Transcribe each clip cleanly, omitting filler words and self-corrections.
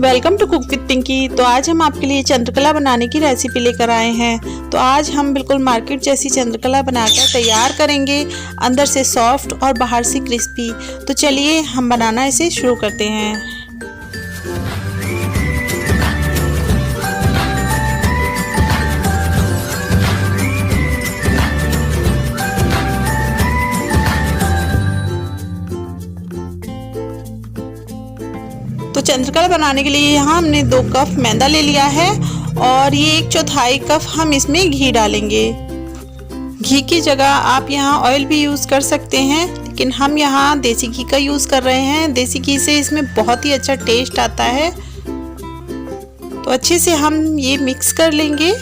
Welcome to cook with Pinky. तो आज हम आपके लिए चंद्रकला बनाने की रेसिपी लेकर आए हैं। तो आज हम बिल्कुल मार्केट जैसी चंद्रकला बनाकर तैयार करेंगे, अंदर से सॉफ्ट और बाहर से क्रिस्पी। तो चलिए हम बनाना इसे शुरू करते हैं। तो चंद्रकला बनाने के लिए यहाँ हमने 2 कप मैदा ले लिया है और ये 1/4 कप हम इसमें घी डालेंगे। घी की जगह आप यहाँ ऑयल भी यूज़ कर सकते हैं, लेकिन हम यहाँ देसी घी का यूज़ कर रहे हैं। देसी घी से इसमें बहुत ही अच्छा टेस्ट आता है। तो अच्छे से हम ये मिक्स कर लेंगे।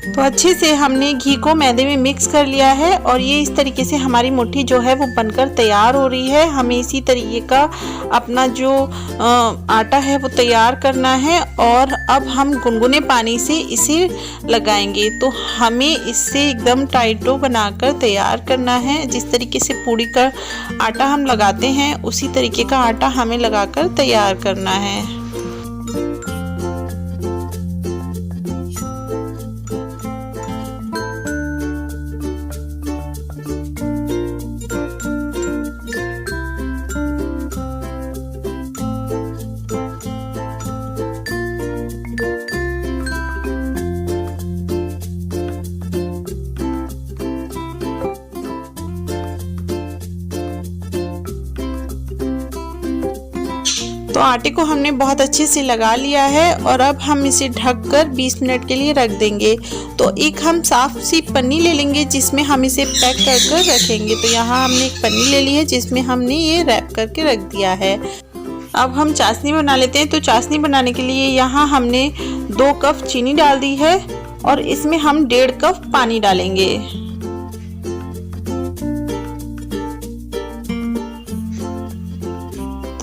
तो अच्छे से हमने घी को मैदे में मिक्स कर लिया है और ये इस तरीके से हमारी मुट्ठी जो है वो बनकर तैयार हो रही है। हमें इसी तरीके का अपना जो आटा है वो तैयार करना है और अब हम गुनगुने पानी से इसे लगाएंगे। तो हमें इससे एकदम टाइट डो बनाकर तैयार करना है। जिस तरीके से पूड़ी का आटा हम लगाते हैं उसी तरीके का आटा हमें लगाकर तैयार करना है। तो आटे को हमने बहुत अच्छे से लगा लिया है और अब हम इसे ढककर 20 मिनट के लिए रख देंगे। तो एक हम साफ सी पन्नी ले लेंगे जिसमें हम इसे पैक कर रखेंगे। तो यहाँ हमने एक पन्नी ले ली है जिसमें हमने ये रैप करके रख दिया है। अब हम चाशनी बना लेते हैं। तो चाशनी बनाने के लिए यहाँ हमने 2 कप चीनी डाल दी है और इसमें हम 1.5 कप पानी डालेंगे।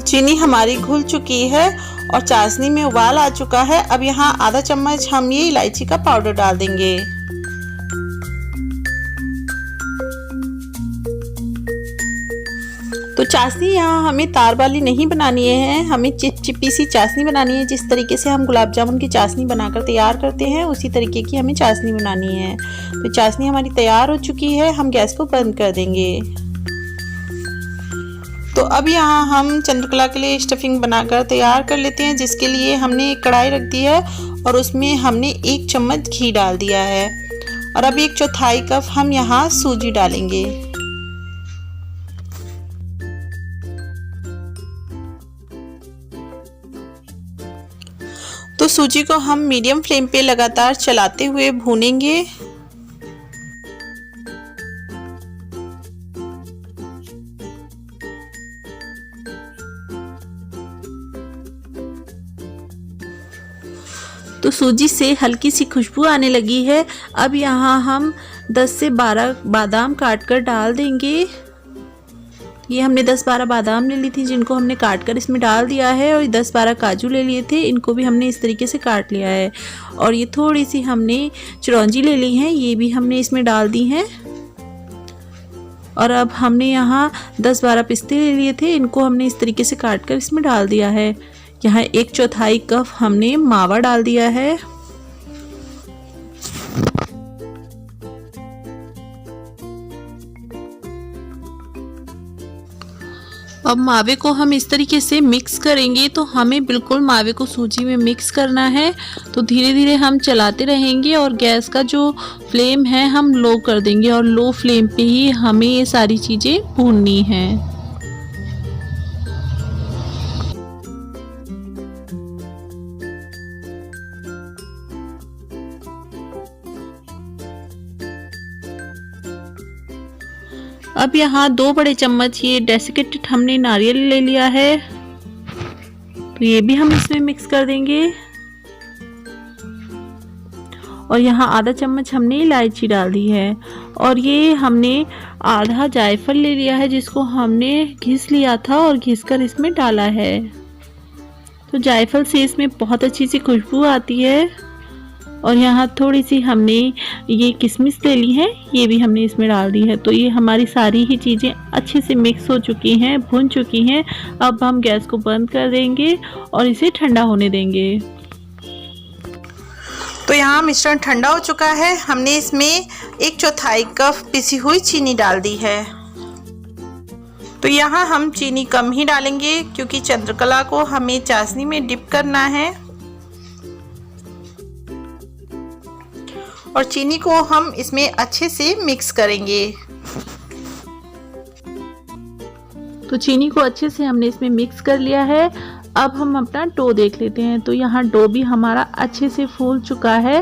चीनी हमारी घुल चुकी है और चाशनी में उबाल आ चुका है। अब यहाँ आधा चम्मच हम ये इलायची का पाउडर डाल देंगे। तो चाशनी यहाँ हमें तार वाली नहीं बनानी है, हमें चिपचिपी सी चाशनी बनानी है। जिस तरीके से हम गुलाब जामुन की चाशनी बनाकर तैयार करते हैं उसी तरीके की हमें चाशनी बनानी है। तो चाशनी हमारी तैयार हो चुकी है, हम गैस को बंद कर देंगे। तो अब यहाँ हम चंद्रकला के लिए स्टफिंग बनाकर तैयार कर लेते हैं, जिसके लिए हमने एक कढ़ाई रख दी है और उसमें हमने 1 चम्मच घी डाल दिया है और अब 1/4 कप हम यहाँ सूजी डालेंगे। तो सूजी को हम मीडियम फ्लेम पे लगातार चलाते हुए भूनेंगे। तो सूजी से हल्की सी खुशबू आने लगी है। अब यहाँ हम 10 से 12 बादाम काट कर डाल देंगे। ये हमने 10-12 बादाम ले ली थी जिनको हमने काट कर इसमें डाल दिया है और 10-12 काजू ले लिए थे, इनको भी हमने इस तरीके से काट लिया है। और ये थोड़ी सी हमने चिरौंजी ले ली है, ये भी हमने इसमें डाल दी हैं। और अब हमने यहाँ 10-12 पिस्ते ले लिए थे, इनको हमने इस तरीके से काट कर इसमें डाल दिया है। यहाँ 1/4 कप हमने मावा डाल दिया है। अब मावे को हम इस तरीके से मिक्स करेंगे। तो हमें बिल्कुल मावे को सूजी में मिक्स करना है। तो धीरे धीरे हम चलाते रहेंगे और गैस का जो फ्लेम है हम लो कर देंगे और लो फ्लेम पे ही हमें ये सारी चीज़ें भूननी है। अब यहाँ 2 बड़े चम्मच ये डेसिकेटेड हमने नारियल ले लिया है, तो ये भी हम इसमें मिक्स कर देंगे। और यहाँ आधा चम्मच हमने इलायची डाल दी है और ये हमने आधा जायफल ले लिया है जिसको हमने घिस लिया था और घिस कर इसमें डाला है। तो जायफल से इसमें बहुत अच्छी सी खुशबू आती है। और यहाँ थोड़ी सी हमने ये किशमिश ले ली है, ये भी हमने इसमें डाल दी है। तो ये हमारी सारी ही चीज़ें अच्छे से मिक्स हो चुकी हैं, भुन चुकी हैं। अब हम गैस को बंद कर देंगे और इसे ठंडा होने देंगे। तो यहाँ मिश्रण ठंडा हो चुका है। हमने इसमें 1/4 कप पिसी हुई चीनी डाल दी है। तो यहाँ हम चीनी कम ही डालेंगे क्योंकि चंद्रकला को हमें चाशनी में डिप करना है और चीनी को हम इसमें अच्छे से मिक्स करेंगे। तो चीनी को अच्छे से हमने इसमें मिक्स कर लिया है। अब हम अपना डो देख लेते हैं। तो यहाँ डो भी हमारा अच्छे से फूल चुका है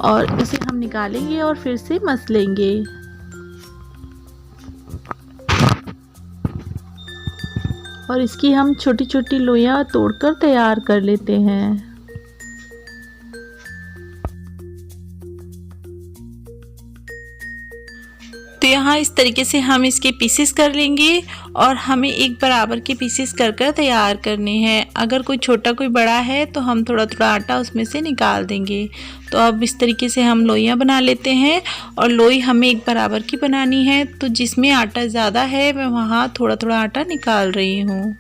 और इसे हम निकालेंगे और फिर से मस लेंगे। और इसकी हम छोटी छोटी लोइयां तोड़कर तैयार कर लेते हैं। तो यहाँ इस तरीके से हम इसके पीसेस कर लेंगे और हमें एक बराबर के पीसेस कर कर तैयार करने हैं। अगर कोई छोटा कोई बड़ा है तो हम थोड़ा थोड़ा आटा उसमें से निकाल देंगे। तो अब इस तरीके से हम लोइयां बना लेते हैं और लोई हमें एक बराबर की बनानी है। तो जिसमें आटा ज़्यादा है मैं वहाँ थोड़ा थोड़ा आटा निकाल रही हूँ।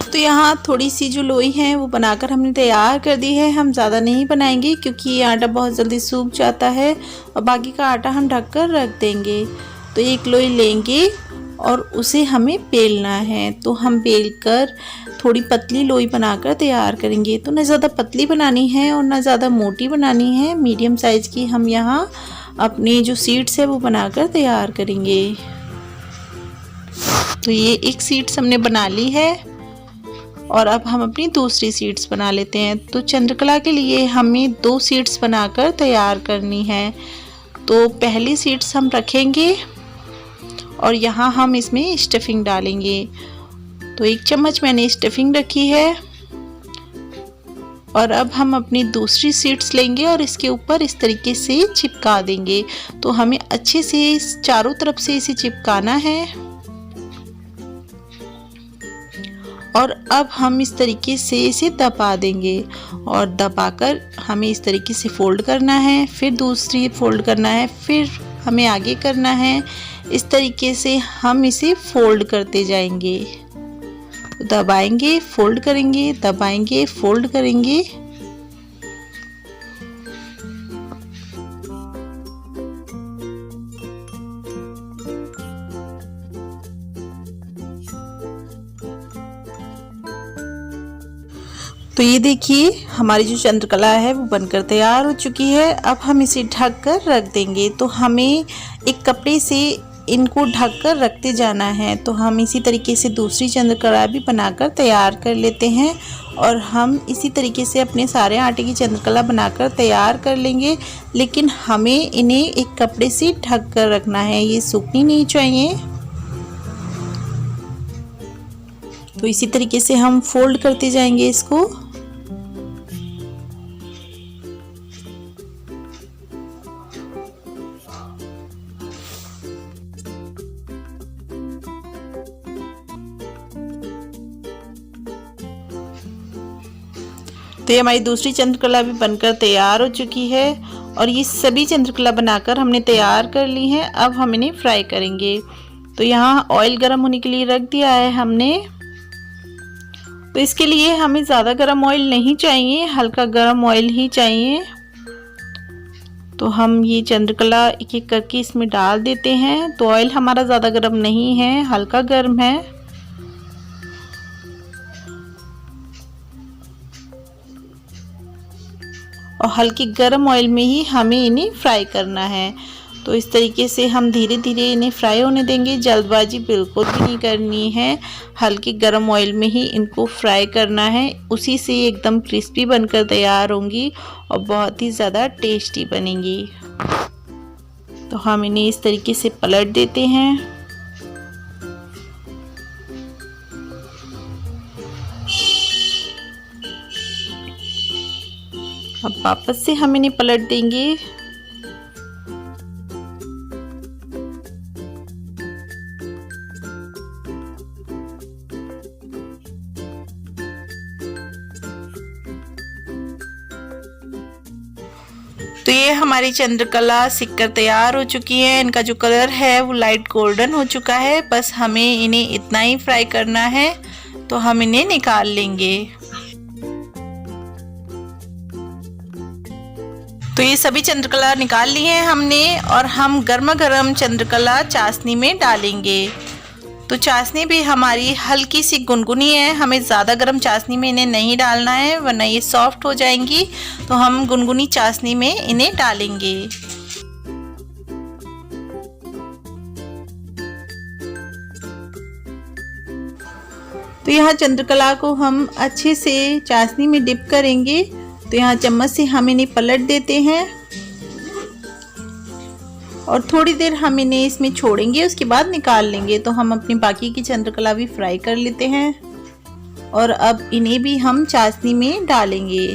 तो यहाँ थोड़ी सी जो लोई है वो बनाकर हमने तैयार कर दी है। हम ज़्यादा नहीं बनाएंगे क्योंकि ये आटा बहुत जल्दी सूख जाता है और बाकी का आटा हम ढककर रख देंगे। तो एक लोई लेंगे और उसे हमें बेलना है। तो हम बेलकर थोड़ी पतली लोई बनाकर तैयार करेंगे। तो न ज़्यादा पतली बनानी है और न ज़्यादा मोटी बनानी है, मीडियम साइज़ की हम यहाँ अपनी जो शीट्स है वो बनाकर तैयार करेंगे। तो ये एक शीट्स हमने बना ली है और अब हम अपनी दूसरी शीट्स बना लेते हैं। तो चंद्रकला के लिए हमें 2 शीट्स बनाकर तैयार करनी है। तो पहली शीट्स हम रखेंगे और यहाँ हम इसमें स्टफिंग डालेंगे। तो 1 चम्मच मैंने स्टफिंग रखी है और अब हम अपनी दूसरी शीट्स लेंगे और इसके ऊपर इस तरीके से चिपका देंगे। तो हमें अच्छे से चारों तरफ से इसे चिपकाना है और अब हम इस तरीके से इसे दबा देंगे और दबाकर हमें इस तरीके से फोल्ड करना है, फिर दूसरी फोल्ड करना है, फिर हमें आगे करना है। इस तरीके से हम इसे फोल्ड करते जाएंगे। दबाएंगे, फोल्ड करेंगे, दबाएंगे, फोल्ड करेंगे। तो ये देखिए हमारी जो चंद्रकला है वो बनकर तैयार हो चुकी है। अब हम इसे ढक कर रख देंगे। तो हमें एक कपड़े से इनको ढक कर रखते जाना है। तो हम इसी तरीके से दूसरी चंद्रकला भी बनाकर तैयार कर लेते हैं और हम इसी तरीके से अपने सारे आटे की चंद्रकला बनाकर तैयार कर लेंगे। लेकिन हमें इन्हें एक कपड़े से ढक कर रखना है, ये सूखनी नहीं चाहिए। तो इसी तरीके से हम फोल्ड करते जाएंगे इसको। तो ये हमारी दूसरी चंद्रकला भी बनकर तैयार हो चुकी है और ये सभी चंद्रकला बनाकर हमने तैयार कर ली हैं। अब हम इन्हें फ्राई करेंगे। तो यहाँ ऑयल गर्म होने के लिए रख दिया है हमने। तो इसके लिए हमें ज़्यादा गर्म ऑयल नहीं चाहिए, हल्का गर्म ऑयल ही चाहिए। तो हम ये चंद्रकला एक एक करके इसमें डाल देते हैं। तो ऑयल हमारा ज़्यादा गर्म नहीं है, हल्का गर्म है। और हल्की गर्म ऑयल में ही हमें इन्हें फ्राई करना है। तो इस तरीके से हम धीरे धीरे इन्हें फ्राई होने देंगे, जल्दबाजी बिल्कुल भी नहीं करनी है। हल्की गर्म ऑयल में ही इनको फ्राई करना है, उसी से एकदम क्रिस्पी बनकर तैयार होंगी और बहुत ही ज़्यादा टेस्टी बनेंगी। तो हम इन्हें इस तरीके से पलट देते हैं। अब वापस से हम इन्हें पलट देंगे। तो ये हमारी चंद्रकला सिककर तैयार हो चुकी है। इनका जो कलर है वो लाइट गोल्डन हो चुका है। बस हमें इन्हें इतना ही फ्राई करना है, तो हम इन्हें निकाल लेंगे। तो ये सभी चंद्रकला निकाल लिए हैं हमने, और हम गर्मा गर्म चंद्रकला चाशनी में डालेंगे। तो चाशनी भी हमारी हल्की सी गुनगुनी है, हमें ज़्यादा गर्म चाशनी में इन्हें नहीं डालना है वरना ये सॉफ्ट हो जाएंगी। तो हम गुनगुनी चाशनी में इन्हें डालेंगे। तो यहाँ चंद्रकला को हम अच्छे से चाशनी में डिप करेंगे। तो यहाँ चम्मच से हम इन्हें पलट देते हैं और थोड़ी देर हम इन्हें इसमें छोड़ेंगे, उसके बाद निकाल लेंगे। तो हम अपनी बाकी की चंद्रकला भी फ्राई कर लेते हैं और अब इन्हें भी हम चाशनी में डालेंगे।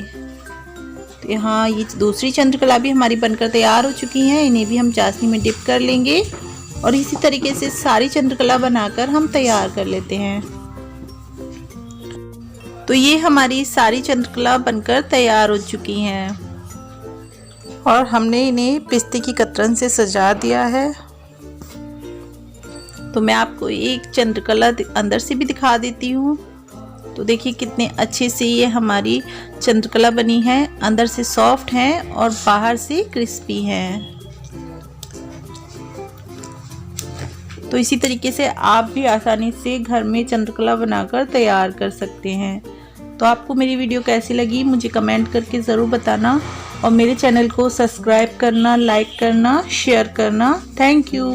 तो यहाँ ये दूसरी चंद्रकला भी हमारी बनकर तैयार हो चुकी हैं, इन्हें भी हम चाशनी में डिप कर लेंगे और इसी तरीके से सारी चंद्रकला बनाकर हम तैयार कर लेते हैं। तो ये हमारी सारी चंद्रकला बनकर तैयार हो चुकी हैं और हमने इन्हें पिस्ते की कतरन से सजा दिया है। तो मैं आपको एक चंद्रकला अंदर से भी दिखा देती हूँ। तो देखिए कितने अच्छे से ये हमारी चंद्रकला बनी है, अंदर से सॉफ्ट हैं और बाहर से क्रिस्पी हैं। तो इसी तरीके से आप भी आसानी से घर में चंद्रकला बनाकर तैयार कर सकते हैं। तो आपको मेरी वीडियो कैसी लगी मुझे कमेंट करके ज़रूर बताना और मेरे चैनल को सब्सक्राइब करना, लाइक करना, शेयर करना। Thank you.